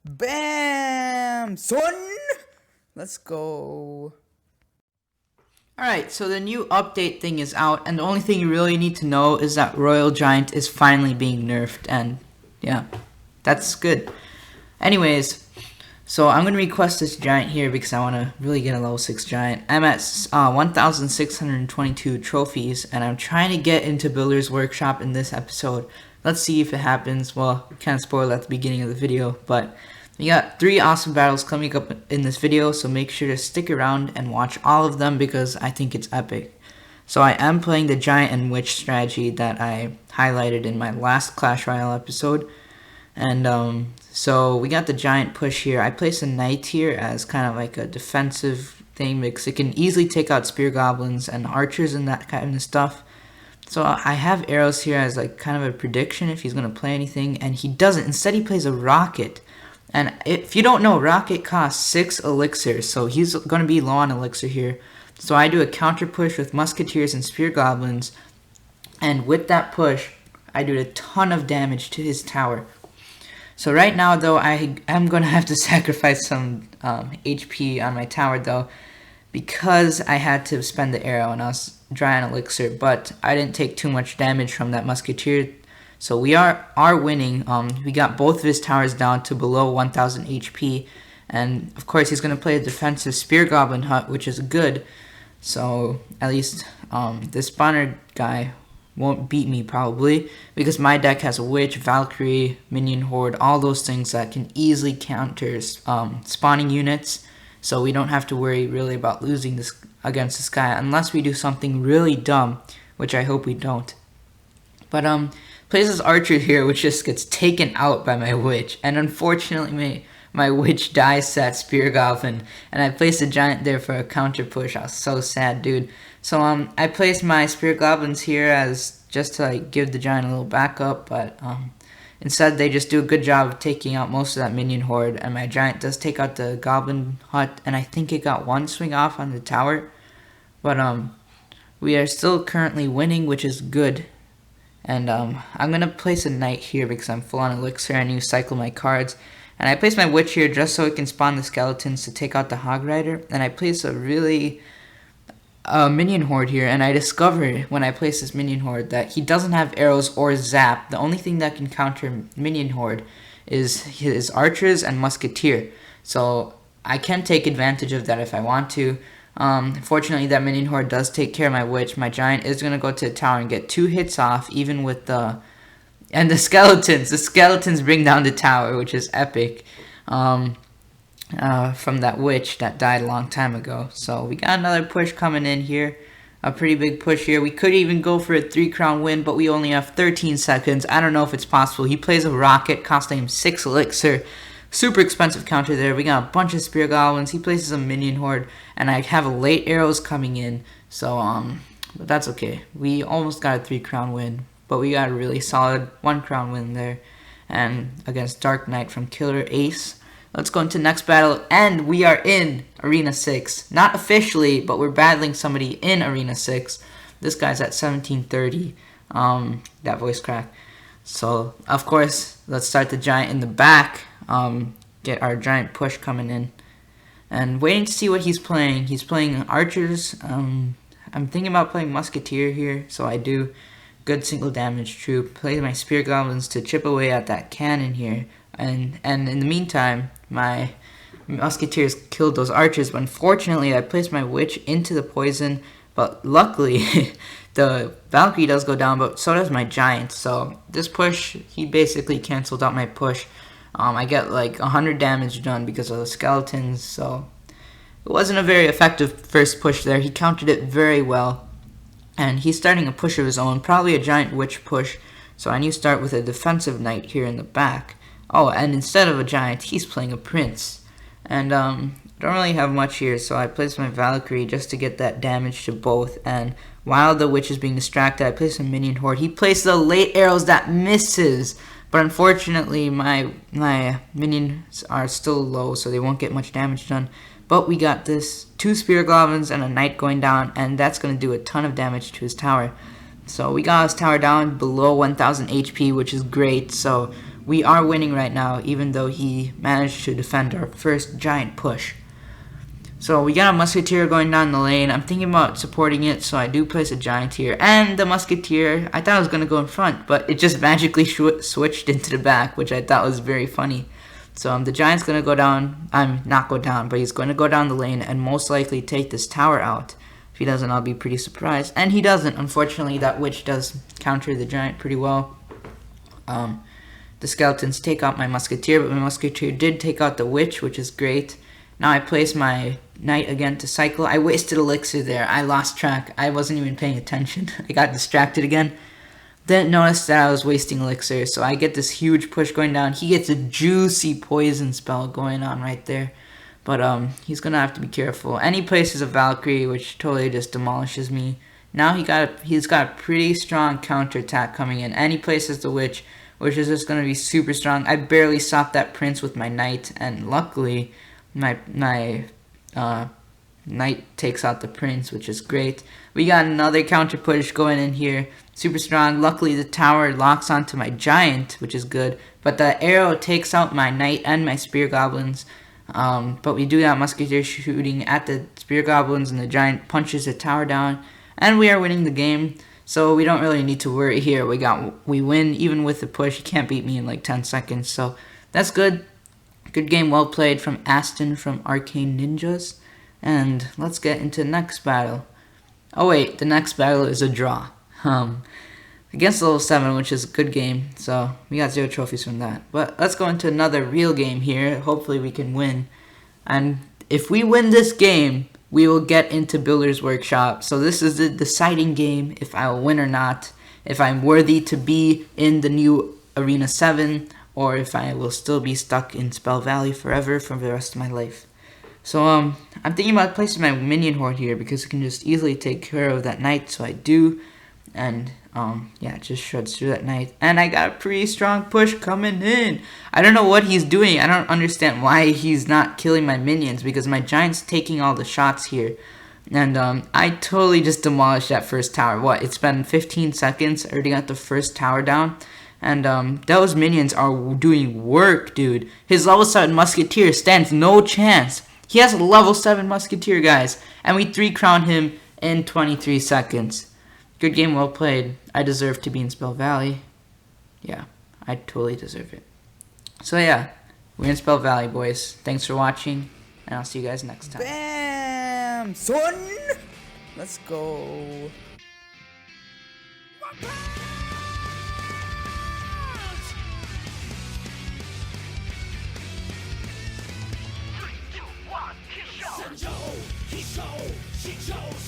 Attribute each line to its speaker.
Speaker 1: Bam! Son! Let's go. Alright, so the new update thing is out, and the only thing you really need to know is that Royal Giant is finally being nerfed, and yeah, that's good. Anyways, so I'm going to request this giant here because I want to really get a level 6 giant. I'm at 1,622 trophies, and I'm trying to get into Builder's Workshop in this episode. Let's see if it happens. Well, kind of spoiled at the beginning of the video, but we got 3 awesome battles coming up in this video, so make sure to stick around and watch all of them because I think it's epic. So I am playing the Giant and Witch strategy that I highlighted in my last Clash Royale episode. And so we got the giant push here. I place a knight here as kind of like a defensive thing because it can easily take out spear goblins and archers and that kind of stuff. So I have arrows here as like kind of a prediction if he's going to play anything, and he doesn't. Instead he plays a rocket. And if you don't know, rocket costs 6 elixirs, so he's going to be low on elixir here. So I do a counter push with musketeers and spear goblins, and with that push I do a ton of damage to his tower. So right now, though, I am going to have to sacrifice some HP on my tower, though, because I had to spend the arrow and I was dry on elixir, but I didn't take too much damage from that musketeer. So we are winning. We got both of his towers down to below 1,000 HP, and of course he's going to play a defensive spear goblin hut, which is good. So at least this spawner guy won't beat me probably because my deck has a witch, Valkyrie, minion horde, all those things that can easily counter spawning units. So we don't have to worry really about losing this against this guy unless we do something really dumb, which I hope we don't. But plays this archer here, which just gets taken out by my witch, and unfortunately my witch dies to that spear goblin, and I placed a giant there for a counter push. I was so sad, dude. So I placed my spear goblins here as just to like give the giant a little backup, but instead they just do a good job of taking out most of that minion horde, and my giant does take out the goblin hut, and I think it got one swing off on the tower. But we are still currently winning, which is good. And I'm going to place a knight here because I'm full on elixir. I need to cycle my cards. And I place my witch here just so it can spawn the skeletons to take out the hog rider. And I place a really minion horde here. And I discover when I place this minion horde that he doesn't have arrows or zap. The only thing that can counter minion horde is his archers and musketeer. So I can take advantage of that if I want to. Fortunately, that minion horde does take care of my witch. My giant is going to go to the tower and get 2 hits off, even with the... And the skeletons. The skeletons bring down the tower, which is epic. From that witch that died a long time ago. So we got another push coming in here. A pretty big push here. We could even go for a 3-crown win, but we only have 13 seconds. I don't know if it's possible. He plays a rocket, costing him 6 elixir. Super expensive counter there. We got a bunch of spear goblins. He places a minion horde, and I have late arrows coming in. So but that's okay. We almost got a 3-crown win, but we got a really solid 1-crown win there, and against Dark Knight from Killer Ace. Let's go into the next battle, and we are in Arena 6. Not officially, but we're battling somebody in Arena 6. This guy's at 1730. That voice crack. So of course, let's start the giant in the back. Get our giant push coming in, and waiting to see what he's playing. He's playing archers. I'm thinking about playing musketeer here, so I do good single damage troop. Play my spear goblins to chip away at that cannon here, and in the meantime, my musketeers killed those archers. But unfortunately, I placed my witch into the poison. But luckily, the Valkyrie does go down, but so does my giant. So this push, he basically canceled out my push. I get like 100 damage done because of the skeletons, so it wasn't a very effective first push there. He countered it very well, and he's starting a push of his own, probably a giant witch push, so I need to start with a defensive knight here in the back. Oh, and instead of a giant, he's playing a prince, and don't really have much here, so I placed my Valkyrie just to get that damage to both, and while the witch is being distracted, I place a minion horde. He places the late arrows that misses. But unfortunately, my minions are still low, so they won't get much damage done. But we got this 2 spear goblins and a knight going down, and that's going to do a ton of damage to his tower. So we got his tower down below 1,000 HP, which is great. So we are winning right now, even though he managed to defend our first giant push. So we got a musketeer going down the lane. I'm thinking about supporting it, so I do place a giant here. And the musketeer, I thought it was going to go in front, but it just magically switched into the back, which I thought was very funny. So the giant's going to go down, not go down, but he's going to go down the lane and most likely take this tower out. If he doesn't, I'll be pretty surprised. And he doesn't. Unfortunately, that witch does counter the giant pretty well. The skeletons take out my musketeer, but my musketeer did take out the witch, which is great. Now I place my knight again to cycle. I wasted elixir there. I lost track. I wasn't even paying attention. I got distracted again. Didn't notice that I was wasting elixir, so I get this huge push going down. He gets a juicy poison spell going on right there. But he's going to have to be careful. And he places a Valkyrie, which totally just demolishes me. Now he's got a pretty strong counterattack coming in. And he places the witch, which is just going to be super strong. I barely stopped that prince with my knight, and luckily my knight takes out the prince, which is great. We got another counter push going in here, super strong. Luckily the tower locks onto my giant, which is good, but the arrow takes out my knight and my spear goblins. But we do got musketeer shooting at the spear goblins, and the giant punches the tower down, and we are winning the game. So we don't really need to worry here. We win even with the push. You can't beat me in like 10 seconds, so that's good. Good game, well played from Aston from Arcane Ninjas. And let's get into the next battle. Oh wait, the next battle is a draw. Against level 7, which is a good game. So we got 0 trophies from that. But let's go into another real game here. Hopefully we can win. And if we win this game, we will get into Builder's Workshop. So this is the deciding game if I will win or not. If I'm worthy to be in the new Arena 7, or if I will still be stuck in Spell Valley forever for the rest of my life. So I'm thinking about placing my minion horde here because it can just easily take care of that knight, so I do. And yeah, it just shreds through that knight. And I got a pretty strong push coming in. I don't know what he's doing. I don't understand why he's not killing my minions, because my giant's taking all the shots here. And I totally just demolished that first tower. What? It's been 15 seconds. I already got the first tower down. And those minions are doing work, dude. His level 7 musketeer stands no chance. He has a level 7 musketeer, guys. And we 3-crown him in 23 seconds. Good game, well played. I deserve to be in Spell Valley. Yeah, I totally deserve it. So yeah, we're in Spell Valley, boys. Thanks for watching, and I'll see you guys next time.
Speaker 2: Bam, son! Let's go. He shows